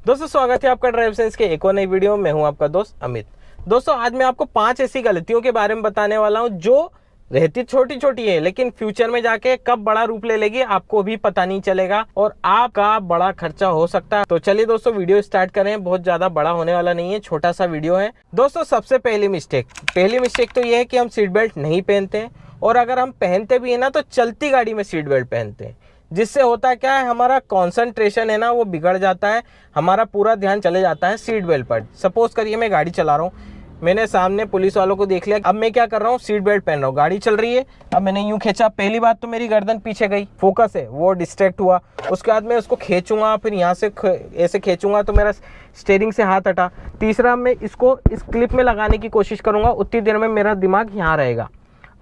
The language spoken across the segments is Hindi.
दोस्तों स्वागत है आपका ड्राइव सेंस के एक और नई वीडियो में। मैं हूं आपका दोस्त अमित। दोस्तों आज मैं आपको 5 ऐसी गलतियों के बारे में बताने वाला हूं जो रहती छोटी छोटी है लेकिन फ्यूचर में जाके कब बड़ा रूप ले लेगी आपको भी पता नहीं चलेगा और आपका बड़ा खर्चा हो सकता है। तो चलिए दोस्तों वीडियो स्टार्ट करें। बहुत ज्यादा बड़ा होने वाला नहीं है, छोटा सा वीडियो है। दोस्तों सबसे पहली मिस्टेक तो ये है कि हम सीट बेल्ट नहीं पहनते हैं, और अगर हम पहनते भी है ना तो चलती गाड़ी में सीट बेल्ट पहनते हैं, जिससे होता क्या है हमारा कंसंट्रेशन है ना वो बिगड़ जाता है, हमारा पूरा ध्यान चले जाता है सीट बेल्ट पर। सपोज करिए मैं गाड़ी चला रहा हूँ, मैंने सामने पुलिस वालों को देख लिया, अब मैं क्या कर रहा हूँ सीट बेल्ट पहन रहा हूँ, गाड़ी चल रही है, अब मैंने यूं खींचा, पहली बात तो मेरी गर्दन पीछे गई, फोकस है वो डिस्ट्रैक्ट हुआ। उसके बाद मैं उसको खींचूंगा, फिर यहाँ से ऐसे खींचूंगा तो मेरा स्टीयरिंग से हाथ हटा। तीसरा मैं इसको इस क्लिप में लगाने की कोशिश करूंगा, उतनी देर में मेरा दिमाग यहाँ रहेगा।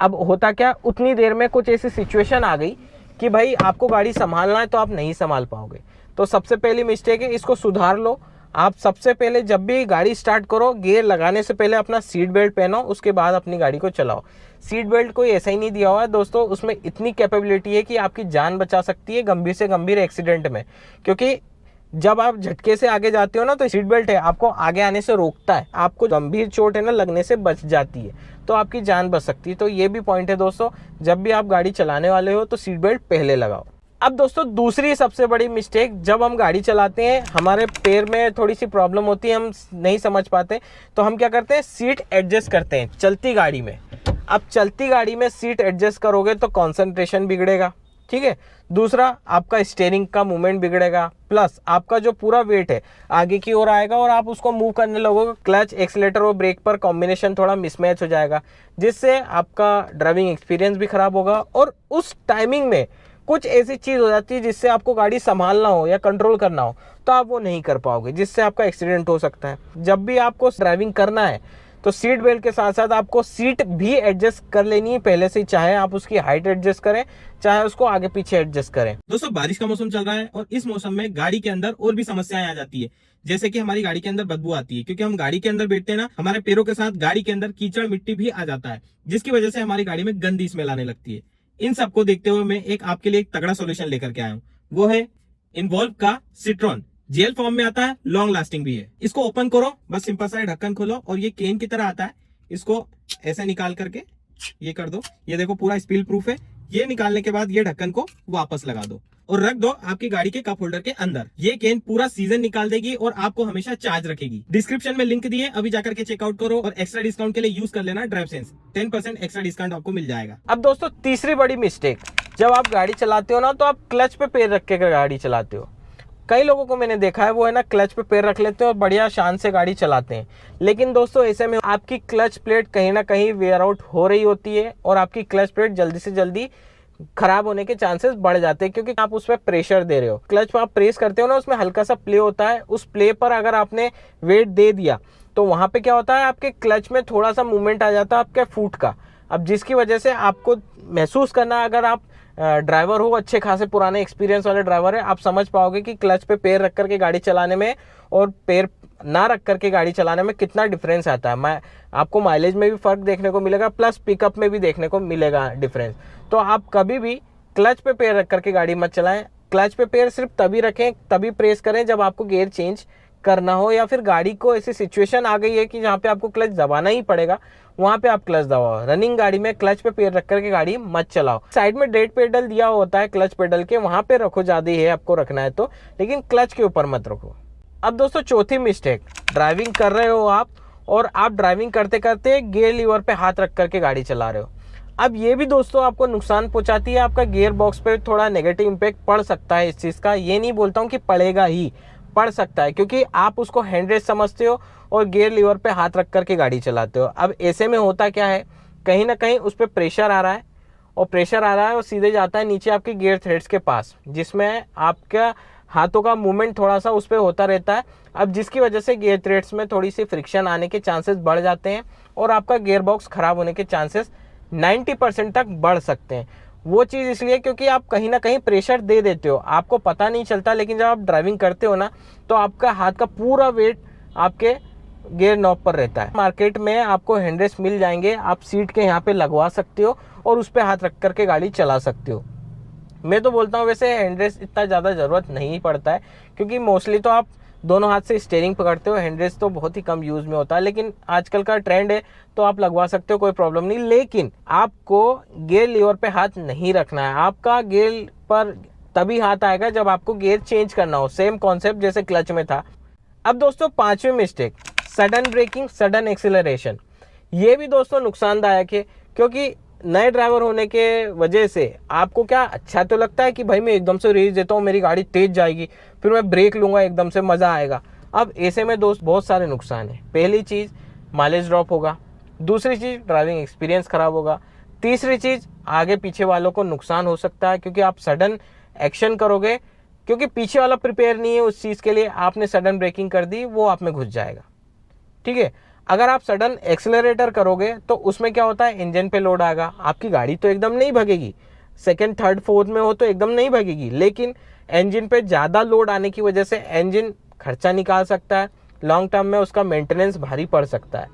अब होता क्या, उतनी देर में कुछ ऐसी सिचुएशन आ गई कि भाई आपको गाड़ी संभालना है तो आप नहीं संभाल पाओगे। तो सबसे पहली मिस्टेक है, इसको सुधार लो। आप सबसे पहले जब भी गाड़ी स्टार्ट करो, गियर लगाने से पहले अपना सीट बेल्ट पहनो, उसके बाद अपनी गाड़ी को चलाओ। सीट बेल्ट कोई ऐसा ही नहीं दिया हुआ है दोस्तों, उसमें इतनी कैपेबिलिटी है कि आपकी जान बचा सकती है गंभीर से गंभीर एक्सीडेंट में। क्योंकि जब आप झटके से आगे जाते हो ना तो सीट बेल्ट है आपको आगे आने से रोकता है, आपको गंभीर चोट है ना लगने से बच जाती है, तो आपकी जान बच सकती है। तो ये भी पॉइंट है दोस्तों, जब भी आप गाड़ी चलाने वाले हो तो सीट बेल्ट पहले लगाओ। अब दोस्तों दूसरी सबसे बड़ी मिस्टेक, जब हम गाड़ी चलाते हैं हमारे पैर में थोड़ी सी प्रॉब्लम होती है, हम नहीं समझ पाते, तो हम क्या करते हैं सीट एडजस्ट करते हैं चलती गाड़ी में। अब चलती गाड़ी में सीट एडजस्ट करोगे तो कॉन्सेंट्रेशन बिगड़ेगा, ठीक है। दूसरा आपका स्टीयरिंग का मूवमेंट बिगड़ेगा, प्लस आपका जो पूरा वेट है आगे की ओर आएगा और आप उसको मूव करने लगोगे, क्लच एक्सीलेटर और ब्रेक पर कॉम्बिनेशन थोड़ा मिसमैच हो जाएगा, जिससे आपका ड्राइविंग एक्सपीरियंस भी खराब होगा। और उस टाइमिंग में कुछ ऐसी चीज़ हो जाती है जिससे आपको गाड़ी संभालना हो या कंट्रोल करना हो तो आप वो नहीं कर पाओगे, जिससे आपका एक्सीडेंट हो सकता है। जब भी आपको ड्राइविंग करना है तो सीट बेल्ट के साथ साथ आपको सीट भी एडजस्ट कर लेनी है पहले से ही, चाहे आप उसकी हाइट एडजस्ट करें चाहे उसको आगे पीछे एडजस्ट करें। दोस्तों बारिश का मौसम चल रहा है और इस मौसम में गाड़ी के अंदर और भी समस्याएं आ जाती है, जैसे कि हमारी गाड़ी के अंदर बदबू आती है, क्योंकि हम गाड़ी के अंदर बैठते हैं ना, हमारे पैरों के साथ गाड़ी के अंदर कीचड़ मिट्टी भी आ जाता है, जिसकी वजह से हमारी गाड़ी में गंदी स्मेल आने लगती है। इन सबको देखते हुए मैं आपके लिए एक तगड़ा सोल्यूशन लेकर के आया हूँ, वो है इन्वॉल्व का सिट्रॉन। जेल फॉर्म में आता है, लॉन्ग लास्टिंग भी है। इसको ओपन करो, बस सिंपल सा ढक्कन खोलो और ये केन की तरह आता है, इसको ऐसे निकाल करके ये कर दो। ये देखो पूरा स्पिल प्रूफ है। ये निकालने के बाद ये ढक्कन को वापस लगा दो और रख दो आपकी गाड़ी के कप होल्डर के अंदर। ये केन पूरा सीजन निकाल देगी और आपको हमेशा चार्ज रखेगी। डिस्क्रिप्शन में लिंक दिए, अभी जाकर के चेकआउट करो और एक्स्ट्रा डिस्काउंट के लिए यूज कर लेना ड्राइव सेंस, 10% एक्स्ट्रा डिस्काउंट आपको मिल जाएगा। अब दोस्तों तीसरी बड़ी मिस्टेक, जब आप गाड़ी चलाते हो ना तो आप क्लच पे पैर रख के गाड़ी चलाते हो। कई लोगों को मैंने देखा है वो है ना क्लच पे पैर रख लेते हैं और बढ़िया शान से गाड़ी चलाते हैं, लेकिन दोस्तों ऐसे में आपकी क्लच प्लेट कहीं ना कहीं वेयर आउट हो रही होती है और आपकी क्लच प्लेट जल्दी से जल्दी खराब होने के चांसेस बढ़ जाते हैं, क्योंकि आप उस पर प्रेशर दे रहे हो। क्लच पर आप प्रेस करते हो ना, उसमें हल्का सा प्ले होता है, उस प्ले पर अगर आपने वेट दे दिया तो वहां पे क्या होता है आपके क्लच में थोड़ा सा मूवमेंट आ जाता है आपके फुट का। अब जिसकी वजह से आपको महसूस करना, अगर आप ड्राइवर हो, अच्छे खासे पुराने एक्सपीरियंस वाले ड्राइवर है, आप समझ पाओगे कि क्लच पे पैर रख करके गाड़ी चलाने में और पैर ना रख करके गाड़ी चलाने में कितना डिफरेंस आता है। आपको माइलेज में भी फर्क देखने को मिलेगा, प्लस पिकअप में भी देखने को मिलेगा डिफरेंस। तो आप कभी भी क्लच पे पैर रख करके गाड़ी मत चलाएं। क्लच पे पैर सिर्फ तभी रखें, तभी प्रेस करें जब आपको गियर चेंज करना हो, या फिर गाड़ी को ऐसी सिचुएशन आ गई है कि जहाँ पे आपको क्लच दबाना ही पड़ेगा, वहां पे आप क्लच दबाओ। रनिंग गाड़ी में क्लच पे पैर रख करके गाड़ी मत चलाओ। साइड में डेड पेडल दिया होता है क्लच पेडल के, वहां पे रखो, ज्यादा ही है आपको रखना है तो, लेकिन क्लच के ऊपर मत रखो। अब दोस्तों चौथी मिस्टेक, ड्राइविंग कर रहे हो आप और आप ड्राइविंग करते करते गियर लीवर पे हाथ रख करके गाड़ी चला रहे हो। अब ये भी दोस्तों आपको नुकसान पहुंचाती है, आपका गियर बॉक्स पे थोड़ा नेगेटिव इम्पैक्ट पड़ सकता है इस चीज़ का। ये नहीं बोलता हूँ कि पड़ेगा ही, पड़ सकता है, क्योंकि आप उसको हैंडरेस्ट समझते हो और गियर लीवर पे हाथ रख करके गाड़ी चलाते हो। अब ऐसे में होता क्या है, कहीं ना कहीं उस पर प्रेशर आ रहा है और सीधे जाता है नीचे आपके गियर थ्रेड्स के पास, जिसमें आपका हाथों का मूवमेंट थोड़ा सा उस पर होता रहता है। अब जिसकी वजह से गियर थ्रेड्स में थोड़ी सी फ्रिक्शन आने के चांसेस बढ़ जाते हैं और आपका गियर बॉक्स खराब होने के चांसेस 90% तक बढ़ सकते हैं। वो चीज़ इसलिए क्योंकि आप कहीं ना कहीं प्रेशर दे देते हो, आपको पता नहीं चलता, लेकिन जब आप ड्राइविंग करते हो ना तो आपका हाथ का पूरा वेट आपके गियर नॉब पर रहता है। मार्केट में आपको हैंडरेस्ट मिल जाएंगे, आप सीट के यहाँ पे लगवा सकते हो और उस पर हाथ रख करके गाड़ी चला सकते हो। मैं तो बोलता हूँ वैसे हैंडरेस्ट इतना ज़्यादा ज़रूरत नहीं पड़ता है, क्योंकि मोस्टली तो आप दोनों हाथ से स्टीयरिंग पकड़ते हो। हैंड रेस्ट तो बहुत ही कम यूज में होता है, लेकिन आजकल का ट्रेंड है तो आप लगवा सकते हो, कोई प्रॉब्लम नहीं। लेकिन आपको गियर लीवर पे हाथ नहीं रखना है। आपका गियर पर तभी हाथ आएगा जब आपको गियर चेंज करना हो, सेम कॉन्सेप्ट जैसे क्लच में था। अब दोस्तों 5वीं mistake, sudden braking, sudden acceleration. ये भी दोस्तों नुकसानदायक है, क्योंकि नए ड्राइवर होने के वजह से आपको क्या अच्छा तो लगता है कि भाई मैं एकदम से रेस देता हूँ, मेरी गाड़ी तेज जाएगी, फिर मैं ब्रेक लूंगा, एकदम से मज़ा आएगा। अब ऐसे में दोस्त बहुत सारे नुकसान है। पहली चीज़ माइलेज ड्रॉप होगा, दूसरी चीज़ ड्राइविंग एक्सपीरियंस खराब होगा, तीसरी चीज़ आगे पीछे वालों को नुकसान हो सकता है, क्योंकि आप सडन एक्शन करोगे, क्योंकि पीछे वाला प्रिपेयर नहीं है उस चीज़ के लिए, आपने सडन ब्रेकिंग कर दी, वो आप में घुस जाएगा। ठीक है, अगर आप सडन एक्सेलरेटर करोगे तो उसमें क्या होता है, इंजन पे लोड आएगा, आपकी गाड़ी तो एकदम नहीं भगेगी, सेकंड थर्ड फोर्थ में हो तो एकदम नहीं भगेगी, लेकिन इंजन पे ज़्यादा लोड आने की वजह से इंजन खर्चा निकाल सकता है, लॉन्ग टर्म में उसका मेंटेनेंस भारी पड़ सकता है।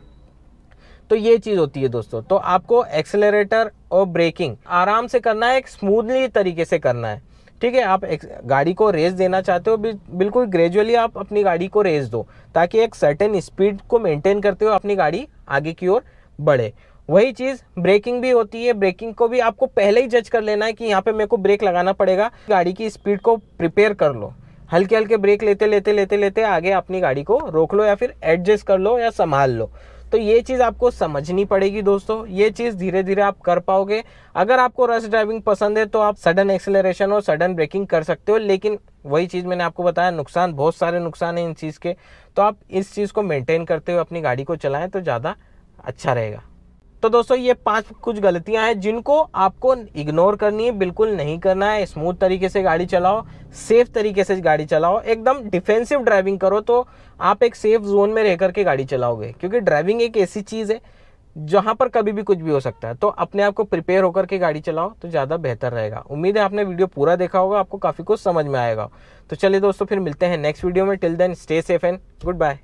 तो ये चीज़ होती है दोस्तों। तो आपको एक्सेलरेटर और ब्रेकिंग आराम से करना है, एक स्मूथली तरीके से करना है। ठीक है, आप गाड़ी को रेस देना चाहते हो, बिल्कुल ग्रेजुअली आप अपनी गाड़ी को रेस दो, ताकि एक सर्टेन स्पीड को मेंटेन करते हुए अपनी गाड़ी आगे की ओर बढ़े। वही चीज़ ब्रेकिंग भी होती है। ब्रेकिंग को भी आपको पहले ही जज कर लेना है कि यहाँ पे मेरे को ब्रेक लगाना पड़ेगा, गाड़ी की स्पीड को प्रिपेयर कर लो, हल्के हल्के ब्रेक लेते लेते लेते लेते आगे अपनी गाड़ी को रोक लो या फिर एडजस्ट कर लो या संभाल लो। तो ये चीज़ आपको समझनी पड़ेगी दोस्तों, ये चीज़ धीरे धीरे आप कर पाओगे। अगर आपको रश ड्राइविंग पसंद है तो आप सडन एक्सेलरेशन और सडन ब्रेकिंग कर सकते हो, लेकिन वही चीज़ मैंने आपको बताया, नुकसान, बहुत सारे नुकसान हैं इन चीज़ के। तो आप इस चीज़ को मेंटेन करते हुए अपनी गाड़ी को चलाएं तो ज़्यादा अच्छा रहेगा। तो दोस्तों ये 5 कुछ गलतियां हैं जिनको आपको इग्नोर करनी है, बिल्कुल नहीं करना है। स्मूथ तरीके से गाड़ी चलाओ, सेफ तरीके से गाड़ी चलाओ, एकदम डिफेंसिव ड्राइविंग करो, तो आप एक सेफ जोन में रह करके गाड़ी चलाओगे। क्योंकि ड्राइविंग एक ऐसी चीज़ है जहां पर कभी भी कुछ भी हो सकता है। तो अपने आप को प्रिपेयर होकर के गाड़ी चलाओ तो ज़्यादा बेहतर रहेगा। उम्मीद है आपने वीडियो पूरा देखा होगा, आपको काफ़ी कुछ समझ में आएगा। तो चलिए दोस्तों, फिर मिलते हैं नेक्स्ट वीडियो में। Till then stay safe and good bye.